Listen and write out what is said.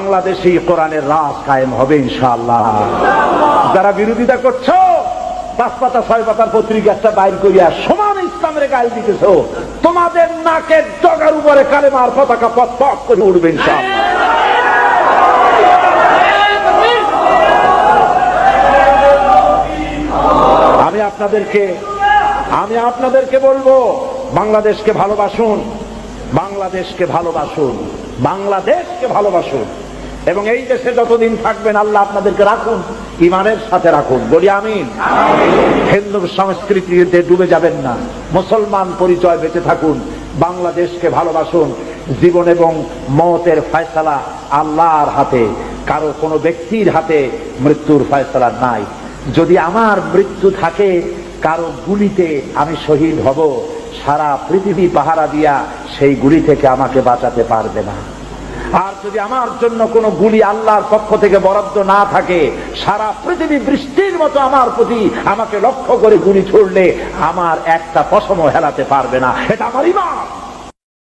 বাংলাদেশে কোরআনের রাজ কায়েম হবে ইনশাআল্লাহ। যারা বিরোধিতা করছো, 5 পাতা 6 পাতার পত্রিকা একটা বাইর করিয়া সমান ইসলামের গায়ে দিতেছো, তোমাদের নাকের ডগার উপরে কালেমার পতাকা পথ পথ করে উঠবে ইনশাআল্লাহ। আমি আপনাদেরকে বলবো, বাংলাদেশকে ভালোবাসুন, বাংলাদেশকে ভালোবাসুন, বাংলাদেশকে ভালোবাসুন, এবং এই দেশে যতদিন থাকবেন আল্লাহ আপনাদেরকে রাখুন, ইমানের সাথে রাখুন। বলি আমিন। হিন্দু সংস্কৃতিতে ডুবে যাবেন না, মুসলমান পরিচয় বেঁচে থাকুন, বাংলাদেশকে ভালোবাসুন। জীবন এবং মওতের ফয়সালা আল্লাহর হাতে, কারো কোনো ব্যক্তির হাতে মৃত্যুর ফয়সালা নাই। যদি আমার মৃত্যু থাকে, কারো গুলিতে আমি শহীদ হব, সারা পৃথিবী পাহারা দিয়া সেই গুলি থেকে আমাকে বাঁচাতে পারবে না। আর যদি আমার জন্য কোনো গুলি আল্লাহর পক্ষ থেকে বরাদ্দ না থাকে, সারা পৃথিবী বৃষ্টির মতো আমার প্রতি আমাকে লক্ষ্য করে গুলি ছুড়লে আমার একটা পশমও হেলাতে পারবে না। এটা আমার ঈমান।